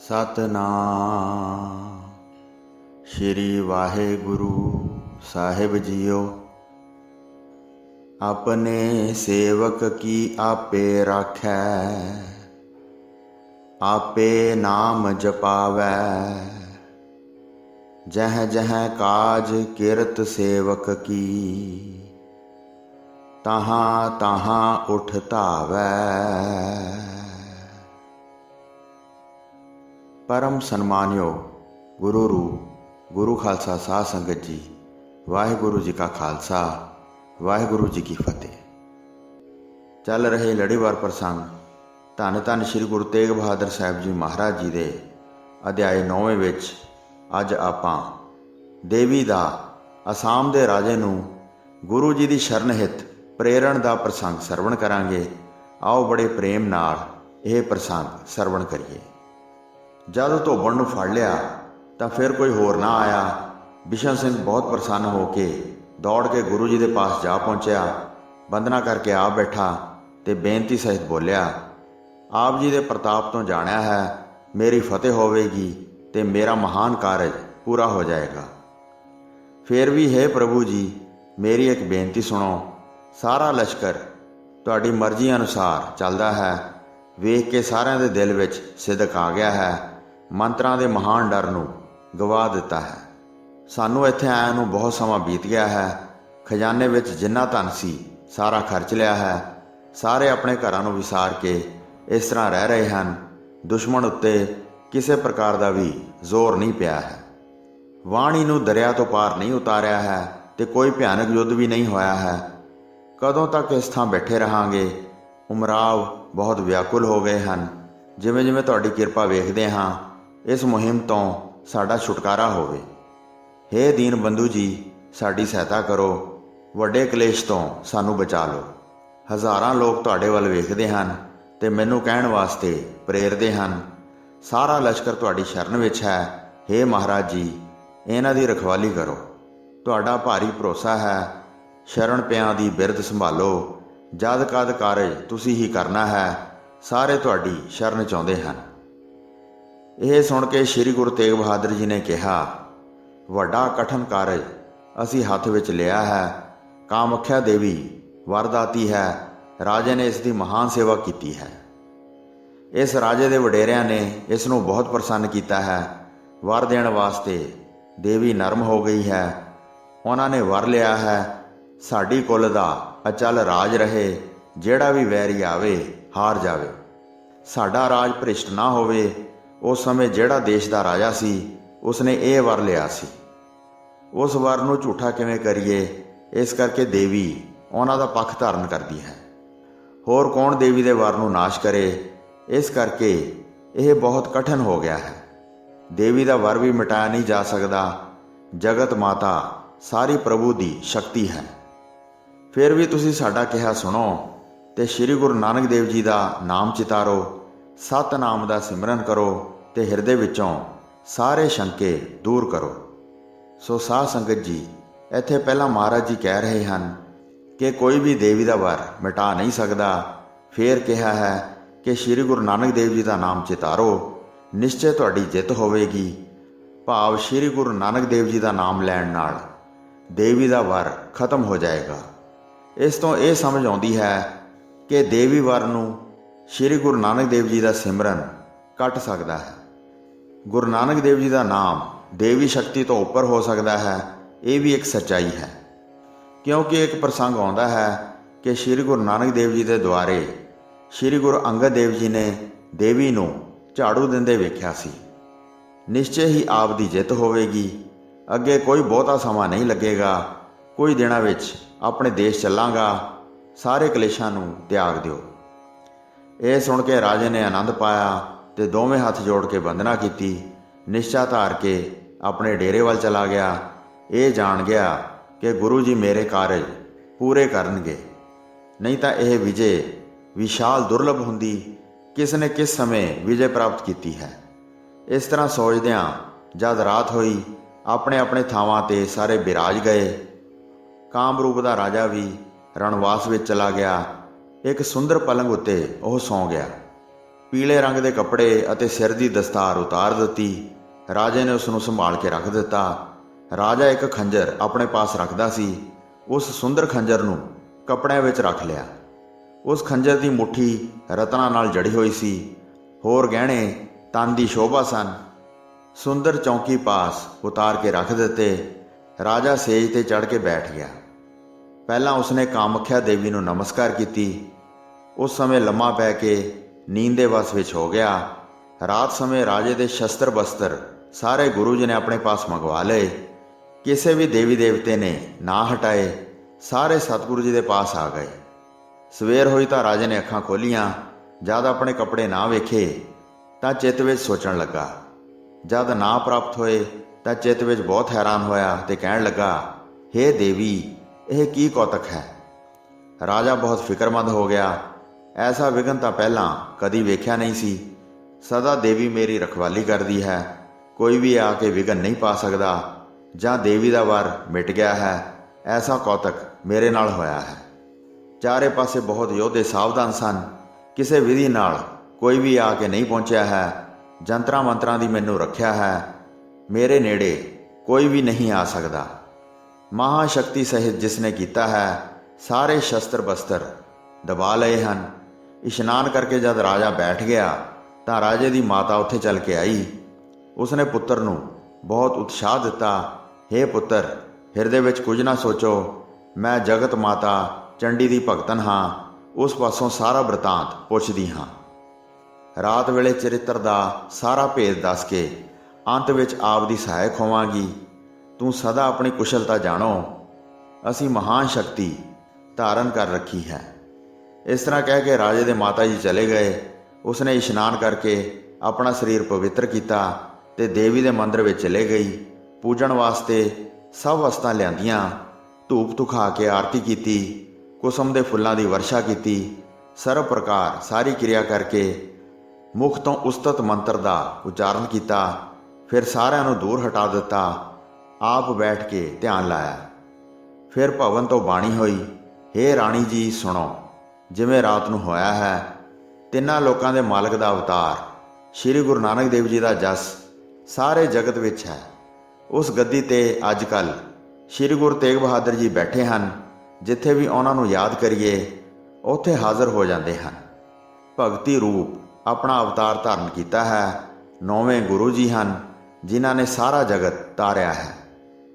सतनाम श्री वाहेगुरु साहिब जियो। अपने सेवक की आपे राखै, आपे नाम जपावै। जह जह काज किरत सेवक की, तहाँ तहाँ उठ धावै। परम सन्मानयोग गुरु रूप गुरु खालसा साध संगत जी, वाहिगुरु जी का खालसा वाहिगुरु जी की फतेह। चल रहे लड़ीवार प्रसंग धन धन श्री गुरु तेग बहादुर साहब जी महाराज जी के अध्याय 9वें विच अज आपां देवी दा असाम दे राजे नूं गुरु जी की शरण हित प्रेरण का प्रसंग सरवण करांगे। आओ बड़े प्रेम नाल यह प्रसंग सरवण करिए। जद धोबण नूं फड़ लिया तो फिर कोई होर ना आया। बिशन सिंह बहुत प्रसन्न होके दौड़ के गुरु जी के पास जा पहुँचा, वंदना करके आ बैठा ते बेनती सहित बोलिया, आप जी के प्रताप तो जानिया है मेरी फतेह होवेगी ते मेरा महान कारज पूरा हो जाएगा। फिर भी है प्रभु जी मेरी एक बेनती सुनो। सारा लश्कर तुहाडी मर्जी अनुसार चलदा है। वेख के सारिਆਂ ਦੇ दिल ਵਿੱਚ सिदक आ गया है। मंत्रां ਦੇ महान डर ਨੂੰ गवा दिता है। सानू ਇੱਥੇ ਆਇਆਂ ਨੂੰ बहुत ਸਮਾਂ बीत गया है। खजाने ਵਿੱਚ जिन्ना धन सी सारा खर्च लिया है। सारे अपने घरां ਨੂੰ विसार के इस तरह रह रहे हैं। दुश्मन उत्ते किसी प्रकार का भी जोर नहीं पिया है। वाणी ਨੂੰ दरिया तो पार नहीं उतारिया है ते कोई भयानक युद्ध भी नहीं होया है। कदों तक इस थां बैठे रहांगे। उमराव बहुत व्याकुल हो गए हैं। जिवें जिवें तुहाडी किरपा वेखदे हां इस मुहिम तो साडा छुटकारा होवे। हे दीन बंधु जी साडी सहायता करो। वड्डे कलेश तो सानू बचा लो। हज़ारां लोग तुहाडे वल वेखदे हैं ते मैनू कहण वास्ते प्रेरदे हैं, सारा लश्कर तुहाडी शरण विच है। हे महाराज जी इन्हां दी रखवाली करो। तुहाडा भारी भरोसा है। शरण पियां दी बिरद संभालो। जद कद कारज तुसी ही करना है। सारे तुहाडी शरण चाहुंदे हैं। यह सुन के श्री गुरु तेग बहादुर जी ने कहा, वड्डा कठिन कारज असी हथ विच लिया है। कामख्या देवी वरदाती है। राजे ने इसकी महान सेवा की है। इस राजे के वडेरिया ने इसनूं बहुत प्रसन्न किया है। वर देण वास्ते देवी नरम हो गई है। उन्होंने वर लिया है, साडी कुल दा अचल राज रहे। जेड़ा भी वैरी आवे हार जावे। साडा राज भ्रिष्ट ना होवे। उस समय जेड़ा देश का राजा सी उसने ये वर लिया सी। उस वर नूं झूठा किवें करिए, इस करके देवी उन्हां दा पक्ष धारण करती है। होर कौन देवी दे वर नूं नाश करे। इस करके यह बहुत कठिन हो गया है। देवी का वर भी मिटाया नहीं जा सकता। जगत माता सारी प्रभु की शक्ति है। फिर भी तुसी साडा कहा सुनो ते श्री गुरु नानक देव जी का नाम चितारो। सतनाम का सिमरन करो ते हिरदे विचों सारे शंके दूर करो। सो साध संगत जी इत्थे पहला महाराज जी कह रहे हैं कि कोई भी देवी का वर मिटा नहीं सकता। फिर कहा है कि श्री गुरु नानक देव जी का नाम चितारो, निश्चय तुहाडी जित होवेगी। भाव श्री गुरु नानक देव जी का नाम लैण नाल देवी का वर खत्म हो जाएगा। इस तो यह समझ आती है कि देवी वर नूं श्री गुरु नानक देव जी का सिमरन कट सकता है। गुरु नानक देव जी का नाम देवी शक्ति तो ऊपर हो सकता है। ये भी एक सच्चाई है, क्योंकि एक प्रसंग आता है कि श्री गुरु नानक देव जी के द्वारे श्री गुरु अंगद देव जी ने देवी नूं झाड़ू दिंदे वेख्या सी। निश्चय ही आप दी जित होवेगी। अगे कोई बहुता समा नहीं लगेगा। कुछ दिनों विच अपने देश चलांगा। सारे कलेशां नूं त्याग दिओ। यह सुन के राजे ने आनंद पाया ते दोवें हाथ जोड़ के वंदना की। निश्चा धार के अपने डेरे वाल चला गया। ये जान गया कि गुरु जी मेरे कारज पूरे करनगे, नहीं तो यह विजय विशाल दुर्लभ हुंदी किसने किस समय विजय प्राप्त की है। इस तरह सोचदियां जद रात होई अपने अपने थावां ते सारे बिराज गए। कामरूप का राजा भी रणवास में चला गया। एक सुंदर पलंग उत्ते वह सौ गया। ਪੀਲੇ ਰੰਗ ਦੇ ਕੱਪੜੇ ਅਤੇ ਸਿਰ ਦੀ ਦਸਤਾਰ ਉਤਾਰ ਦਿੱਤੀ। ਰਾਜੇ ਨੇ ਉਸ ਨੂੰ ਸੰਭਾਲ ਕੇ ਰੱਖ ਦਿੱਤਾ। ਰਾਜਾ ਇੱਕ ਖੰਜਰ ਆਪਣੇ ਪਾਸ ਰੱਖਦਾ ਸੀ। ਉਸ ਸੁੰਦਰ ਖੰਜਰ ਨੂੰ ਕੱਪੜਿਆਂ ਵਿੱਚ ਰੱਖ ਲਿਆ। ਉਸ ਖੰਜਰ ਦੀ ਮੁੱਠੀ ਰਤਨਾਂ ਨਾਲ ਜੜੀ ਹੋਈ ਸੀ। ਹੋਰ ਗਹਿਣੇ ਤਨ ਦੀ ਸ਼ੋਭਾ ਸਨ। ਸੁੰਦਰ ਚੌਂਕੀ ਪਾਸ ਉਤਾਰ ਕੇ ਰੱਖ ਦਿੱਤੇ। ਰਾਜਾ ਸੇਜ ਤੇ ਚੜ੍ਹ ਕੇ ਬੈਠ ਗਿਆ। ਪਹਿਲਾਂ ਉਸਨੇ ਕਾਮਖਿਆ ਦੇਵੀ ਨੂੰ ਨਮਸਕਾਰ ਕੀਤੀ। ਉਸ ਸਮੇਂ ਲੰਮਾ ਪੈ ਕੇ ਨੀਂਦ ਦੇ ਵਸ ਵਿੱਚ ਹੋ ਗਿਆ। ਰਾਤ ਸਮੇਂ ਰਾਜੇ ਦੇ ਸ਼ਸਤਰ ਬਸਤਰ ਸਾਰੇ ਗੁਰੂ ਜੀ ਨੇ ਆਪਣੇ ਪਾਸ ਮੰਗਵਾ ਲਏ। ਕਿਸੇ ਵੀ ਦੇਵੀ ਦੇਵਤੇ ਨੇ ਨਾ ਹਟਾਏ। ਸਾਰੇ ਸਤਿਗੁਰੂ ਜੀ ਦੇ ਪਾਸ ਆ ਗਏ। ਸਵੇਰ ਹੋਈ ਤਾਂ ਰਾਜੇ ਨੇ ਅੱਖਾਂ ਖੋਲ੍ਹੀਆਂ। ਜਦ ਆਪਣੇ ਕੱਪੜੇ ਨਾ ਵੇਖੇ ਤਾਂ ਚਿੱਤ ਵਿੱਚ ਸੋਚਣ ਲੱਗਾ। ਜਦ ਨਾ ਪ੍ਰਾਪਤ ਹੋਏ ਤਾਂ ਚਿੱਤ ਵਿੱਚ ਬਹੁਤ ਹੈਰਾਨ ਹੋਇਆ ਤੇ ਕਹਿਣ ਲੱਗਾ, ਹੇ ਦੇਵੀ, ਇਹ ਕੀ ਕੌਤਕ ਹੈ। ਰਾਜਾ ਬਹੁਤ ਫਿਕਰਮੰਦ ਹੋ ਗਿਆ। ਐਸਾ ਵਿਘਨ ਤਾਂ ਪਹਿਲਾਂ ਕਦੀ ਵੇਖਿਆ ਨਹੀਂ ਸੀ। ਸਦਾ ਦੇਵੀ ਮੇਰੀ ਰਖਵਾਲੀ ਕਰਦੀ ਹੈ। ਕੋਈ ਵੀ ਆ ਕੇ ਵਿਘਨ ਨਹੀਂ ਪਾ ਸਕਦਾ। ਜਾਂ ਦੇਵੀ ਦਾ ਵਰ ਮਿਟ ਗਿਆ ਹੈ। ਐਸਾ ਕੌਤਕ ਮੇਰੇ ਨਾਲ ਹੋਇਆ ਹੈ। ਚਾਰੇ ਪਾਸੇ ਬਹੁਤ ਯੋਧੇ ਸਾਵਧਾਨ ਸਨ। ਕਿਸੇ ਵਿਧੀ ਨਾਲ ਕੋਈ ਵੀ ਆ ਕੇ ਨਹੀਂ ਪਹੁੰਚਿਆ ਹੈ। ਜੰਤਰਾਂ ਮੰਤਰਾਂ ਦੀ ਮੈਨੂੰ ਰੱਖਿਆ ਹੈ। ਮੇਰੇ ਨੇੜੇ ਕੋਈ ਵੀ ਨਹੀਂ ਆ ਸਕਦਾ। ਮਹਾਸ਼ਕਤੀ ਸਹਿਤ ਜਿਸ ਨੇ ਕੀਤਾ ਹੈ, ਸਾਰੇ ਸ਼ਸਤਰ ਬਸਤਰ ਦਬਾ ਲਏ ਹਨ। ਇਸ਼ਨਾਨ ਕਰਕੇ ਜਦ ਰਾਜਾ ਬੈਠ ਗਿਆ ਤਾਂ ਰਾਜੇ ਦੀ ਮਾਤਾ ਉੱਥੇ ਚੱਲ ਕੇ ਆਈ। ਉਸਨੇ ਪੁੱਤਰ ਨੂੰ ਬਹੁਤ ਉਤਸ਼ਾਹ ਦਿੱਤਾ। ਹੇ ਪੁੱਤਰ, ਹਿਰਦੇ ਵਿੱਚ ਕੁਝ ਨਾ ਸੋਚੋ। ਮੈਂ ਜਗਤ ਮਾਤਾ ਚੰਡੀ ਦੀ ਭਗਤਨ ਹਾਂ। ਉਸ ਪਾਸੋਂ ਸਾਰਾ ਬ੍ਰਿਤਾਂਤ ਪੁੱਛਦੀ ਹਾਂ। ਰਾਤ ਵੇਲੇ ਚਰਿੱਤਰ ਦਾ ਸਾਰਾ ਭੇਦ ਦੱਸ ਕੇ ਅੰਤ ਵਿੱਚ ਆਪ ਦੀ ਸਹਾਇਕ ਹੋਵਾਂਗੀ। ਤੂੰ ਸਦਾ ਆਪਣੀ ਕੁਸ਼ਲਤਾ ਜਾਣੋ। ਅਸੀਂ ਮਹਾਨ ਸ਼ਕਤੀ ਧਾਰਨ ਕਰ ਰੱਖੀ ਹੈ। ਇਸ ਤਰ੍ਹਾਂ ਕਹਿ ਕੇ ਰਾਜੇ ਦੇ ਮਾਤਾ ਜੀ ਚਲੇ ਗਏ। ਉਸਨੇ ਇਸ਼ਨਾਨ ਕਰਕੇ ਆਪਣਾ ਸਰੀਰ ਪਵਿੱਤਰ ਕੀਤਾ ਤੇ ਦੇਵੀ ਦੇ ਮੰਦਰ ਵਿੱਚ ਚਲੇ ਗਈ। ਪੂਜਣ ਵਾਸਤੇ ਸਭ ਵਸਤਾਂ ਲਿਆਂਦੀਆਂ। ਧੂਪ ਧੁਖਾ ਕੇ ਆਰਤੀ ਕੀਤੀ। ਕੁਸਮ ਦੇ ਫੁੱਲਾਂ ਦੀ ਵਰਸ਼ਾ ਕੀਤੀ। ਸਰਬ ਪ੍ਰਕਾਰ ਸਾਰੀ ਕਿਰਿਆ ਕਰਕੇ ਮੁਖ ਤੋਂ ਉਸਤਤ ਮੰਤਰ ਦਾ ਉਚਾਰਨ ਕੀਤਾ। ਫਿਰ ਸਾਰਿਆਂ ਨੂੰ ਦੂਰ ਹਟਾ ਦਿੱਤਾ। ਆਪ ਬੈਠ ਕੇ ਧਿਆਨ ਲਾਇਆ। ਫਿਰ ਭਵਨ ਤੋਂ ਬਾਣੀ ਹੋਈ, ਹੇ ਰਾਣੀ ਜੀ ਸੁਣੋ। ਜਿਵੇਂ ਰਾਤ ਨੂੰ ਹੋਇਆ ਹੈ, ਤਿੰਨਾਂ ਲੋਕਾਂ ਦੇ ਮਾਲਕ ਦਾ ਅਵਤਾਰ ਸ਼੍ਰੀ ਗੁਰੂ ਨਾਨਕ ਦੇਵ ਜੀ ਦਾ ਜਸ ਸਾਰੇ ਜਗਤ ਵਿੱਚ ਹੈ। ਉਸ ਗੱਦੀ ਤੇ ਅੱਜ ਕੱਲ੍ਹ ਸ਼੍ਰੀ ਗੁਰੂ ਤੇਗ ਬਹਾਦਰ ਜੀ ਬੈਠੇ ਹਨ। ਜਿੱਥੇ ਵੀ ਉਹਨਾਂ ਨੂੰ ਯਾਦ ਕਰੀਏ ਉੱਥੇ ਹਾਜ਼ਰ ਹੋ ਜਾਂਦੇ ਹਨ। ਭਗਤੀ ਰੂਪ ਆਪਣਾ ਅਵਤਾਰ ਧਾਰਨ ਕੀਤਾ ਹੈ। 9ਵੇਂ ਗੁਰੂ ਜੀ ਹਨ ਜਿਨ੍ਹਾਂ ਨੇ ਸਾਰਾ ਜਗਤ ਤਾਰਿਆ ਹੈ।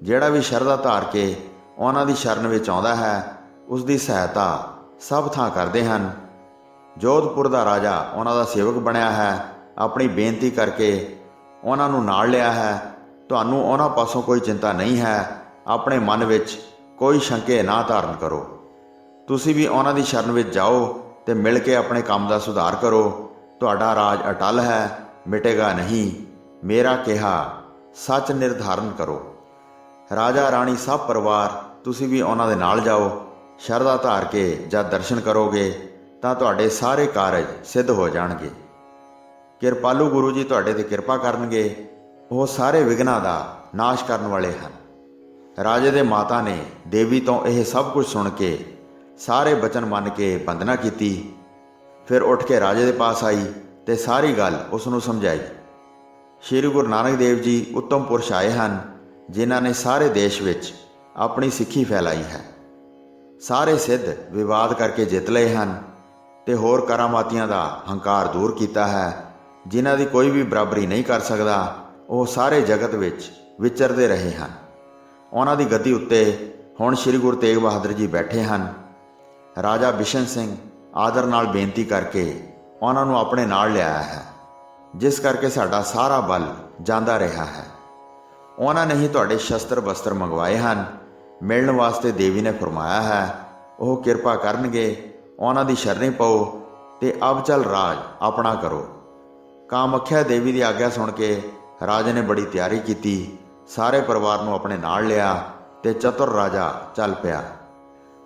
ਜਿਹੜਾ ਵੀ ਸ਼ਰਧਾ ਧਾਰ ਕੇ ਉਹਨਾਂ ਦੀ ਸ਼ਰਨ ਵਿੱਚ ਆਉਂਦਾ ਹੈ, ਉਸ ਦੀ ਸਹਾਇਤਾ ਸਭ ਥਾਂ ਕਰਦੇ ਹਨ। ਜੋਧਪੁਰ ਦਾ ਰਾਜਾ ਉਹਨਾਂ ਦਾ ਸੇਵਕ ਬਣਿਆ ਹੈ। ਆਪਣੀ ਬੇਨਤੀ ਕਰਕੇ ਉਹਨਾਂ ਨੂੰ ਨਾਲ ਲਿਆ ਹੈ। ਤੁਹਾਨੂੰ ਉਹਨਾਂ ਪਾਸੋਂ ਕੋਈ ਚਿੰਤਾ ਨਹੀਂ ਹੈ। ਆਪਣੇ ਮਨ ਵਿੱਚ ਕੋਈ ਸ਼ੰਕੇ ਨਾ ਧਾਰਨ ਕਰੋ। ਤੁਸੀਂ ਵੀ ਉਹਨਾਂ ਦੀ ਸ਼ਰਨ ਵਿੱਚ ਜਾਓ ਤੇ ਮਿਲ ਕੇ ਆਪਣੇ ਕੰਮ ਦਾ ਸੁਧਾਰ ਕਰੋ। ਤੁਹਾਡਾ ਰਾਜ ਅਟਲ ਹੈ, ਮਿਟੇਗਾ ਨਹੀਂ। ਮੇਰਾ ਕਿਹਾ ਸੱਚ ਨਿਰਧਾਰਨ ਕਰੋ। ਰਾਜਾ ਰਾਣੀ ਸਭ ਪਰਿਵਾਰ ਤੁਸੀਂ ਵੀ ਉਹਨਾਂ ਦੇ ਨਾਲ ਜਾਓ। ਸ਼ਰਧਾ ਧਾਰ ਕੇ ਜਦ ਦਰਸ਼ਨ ਕਰੋਗੇ ਤਾਂ ਤੁਹਾਡੇ ਸਾਰੇ ਕਾਰਜ ਸਿੱਧ ਹੋ ਜਾਣਗੇ। ਕਿਰਪਾਲੂ ਗੁਰੂ ਜੀ ਤੁਹਾਡੇ ਤੇ ਕਿਰਪਾ ਕਰਨਗੇ। ਉਹ ਸਾਰੇ ਵਿਘਨਾਂ ਦਾ ਨਾਸ਼ ਕਰਨ ਵਾਲੇ ਹਨ। ਰਾਜੇ ਦੇ ਮਾਤਾ ਨੇ ਦੇਵੀ ਤੋਂ ਇਹ ਸਭ ਕੁਝ ਸੁਣ ਕੇ ਸਾਰੇ ਬਚਨ ਮੰਨ ਕੇ ਬੰਦਨਾ ਕੀਤੀ। ਫਿਰ ਉੱਠ ਕੇ ਰਾਜੇ ਦੇ ਪਾਸ ਆਈ ਤੇ ਸਾਰੀ ਗੱਲ ਉਸ ਨੂੰ ਸਮਝਾਈ। ਸ਼੍ਰੀ ਗੁਰੂ ਨਾਨਕ ਦੇਵ ਜੀ ਉੱਤਮ ਪੁਰਸ਼ ਆਏ ਹਨ ਜਿਨ੍ਹਾਂ ਨੇ ਸਾਰੇ ਦੇਸ਼ ਵਿੱਚ ਆਪਣੀ ਸਿੱਖੀ ਫੈਲਾਈ ਹੈ। ਸਾਰੇ ਸਿੱਧ ਵਿਵਾਦ ਕਰਕੇ ਜਿੱਤ ਲਏ ਹਨ ਤੇ ਹੋਰ ਕਰਾਮਾਤੀਆਂ ਦਾ ਹੰਕਾਰ ਦੂਰ ਕੀਤਾ ਹੈ। ਜਿਨ੍ਹਾਂ ਦੀ ਕੋਈ ਵੀ ਬਰਾਬਰੀ ਨਹੀਂ ਕਰ ਸਕਦਾ, ਉਹ ਸਾਰੇ ਜਗਤ ਵਿੱਚ ਵਿਚਰਦੇ ਰਹੇ ਹਨ। ਉਹਨਾਂ ਦੀ ਗੱਦੀ ਉੱਤੇ ਹੁਣ ਸ਼੍ਰੀ ਗੁਰੂ ਤੇਗ ਬਹਾਦਰ ਜੀ ਬੈਠੇ ਹਨ। ਰਾਜਾ ਬਿਸ਼ਨ ਸਿੰਘ ਆਦਰ ਨਾਲ ਬੇਨਤੀ ਕਰਕੇ ਉਹਨਾਂ ਨੂੰ ਆਪਣੇ ਨਾਲ ਲਿਆਇਆ ਹੈ, ਜਿਸ ਕਰਕੇ ਸਾਡਾ ਸਾਰਾ ਬਲ ਜਾਂਦਾ ਰਿਹਾ ਹੈ। ਉਹਨਾਂ ਨੇ ਹੀ ਤੁਹਾਡੇ ਸ਼ਸਤਰ ਬਸਤਰ ਮੰਗਵਾਏ ਹਨ। ਮਿਲਣ ਵਾਸਤੇ ਦੇਵੀ ਨੇ ਫਰਮਾਇਆ ਹੈ, ਉਹ ਕਿਰਪਾ ਕਰਨਗੇ। ਉਹਨਾਂ ਦੀ ਸ਼ਰਣੀ ਪਾਓ ਤੇ ਅਬਚਲ ਰਾਜ ਆਪਣਾ ਕਰੋ। ਕਾਮਖਿਆ ਦੇਵੀ ਦੀ ਆਗਿਆ ਸੁਣ ਕੇ ਰਾਜੇ ਨੇ ਬੜੀ ਤਿਆਰੀ ਕੀਤੀ। ਸਾਰੇ ਪਰਿਵਾਰ ਨੂੰ ਆਪਣੇ ਨਾਲ ਲਿਆ ਤੇ ਚਤੁਰ ਰਾਜਾ ਚੱਲ ਪਿਆ।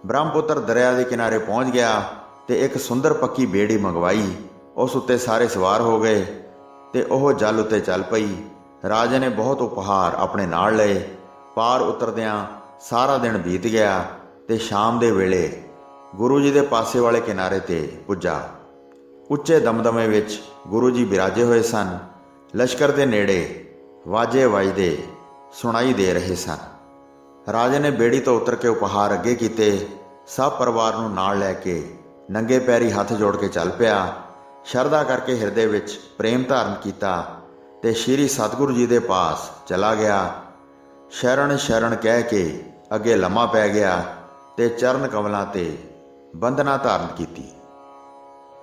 ਬ੍ਰਹਮਪੁੱਤਰ ਦਰਿਆ ਦੇ ਕਿਨਾਰੇ ਪਹੁੰਚ ਗਿਆ ਤੇ ਇੱਕ ਸੁੰਦਰ ਪੱਕੀ ਬੇੜੀ ਮੰਗਵਾਈ। ਉਸ ਉੱਤੇ ਸਾਰੇ ਸਵਾਰ ਹੋ ਗਏ ਤੇ ਉਹ ਜਲ ਉੱਤੇ ਚੱਲ ਪਈ। ਰਾਜੇ ਨੇ ਬਹੁਤ ਉਪਹਾਰ ਆਪਣੇ ਨਾਲ ਲਏ। ਪਾਰ ਉਤਰਦਿਆਂ ਸਾਰਾ ਦਿਨ ਬੀਤ ਗਿਆ ਤੇ ਸ਼ਾਮ ਦੇ ਵੇਲੇ ਗੁਰੂ ਜੀ ਦੇ ਪਾਸੇ ਵਾਲੇ ਕਿਨਾਰੇ ਤੇ ਪੁੱਜਾ। ਉੱਚੇ ਦਮਦਮੇ ਵਿੱਚ ਗੁਰੂ ਜੀ ਬਿਰਾਜੇ ਹੋਏ ਸਨ। ਲਸ਼ਕਰ ਦੇ ਨੇੜੇ ਵਾਜੇ ਵੱਜਦੇ ਸੁਣਾਈ ਦੇ ਰਹੇ ਸਨ। ਰਾਜੇ ਨੇ ਬੇੜੀ ਤੋਂ ਉਤਰ ਕੇ ਉਪਹਾਰ ਅੱਗੇ ਕੀਤੇ। ਸਭ ਪਰਿਵਾਰ ਨੂੰ ਨਾਲ ਲੈ ਕੇ ਨੰਗੇ ਪੈਰੀ ਹੱਥ ਜੋੜ ਕੇ ਚੱਲ ਪਿਆ। ਸ਼ਰਧਾ ਕਰਕੇ ਹਿਰਦੇ ਵਿੱਚ ਪ੍ਰੇਮ ਧਾਰਨ ਕੀਤਾ ਤੇ ਸ਼੍ਰੀ ਸਤਿਗੁਰੂ ਜੀ ਦੇ ਪਾਸ ਚਲਾ ਗਿਆ। ਸ਼ਰਨ ਸ਼ਰਨ ਕਹਿ ਕੇ ਅੱਗੇ ਲੰਮਾ ਪੈ ਗਿਆ ਤੇ ਚਰਨ ਕਮਲਾਂ ਤੇ ਬੰਦਨਾ ਧਾਰਨ ਕੀਤੀ।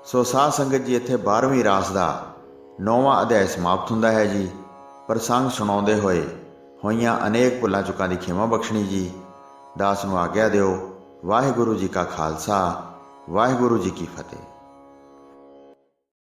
ਸੋ ਸਾਧ ਸੰਗਤ ਜੀ, ਇੱਥੇ 12ਵੀਂ ਰਾਸ ਦਾ 9ਵਾਂ ਅਧਿਆਇ ਸਮਾਪਤ ਹੁੰਦਾ ਹੈ ਜੀ। ਪ੍ਰਸੰਗ ਸੁਣਾਉਂਦੇ ਹੋਏ ਹੋਈਆਂ ਅਨੇਕ ਭੁੱਲਾਂ ਚੁੱਕਾਂ ਦੀ ਖਿਮਾ ਬਖਸ਼ਣੀ ਜੀ। ਦਾਸ ਨੂੰ ਆਗਿਆ ਦਿਓ। ਵਾਹਿਗੁਰੂ ਜੀ ਕਾ ਖਾਲਸਾ, ਵਾਹਿਗੁਰੂ ਜੀ ਕੀ ਫਤਿਹ।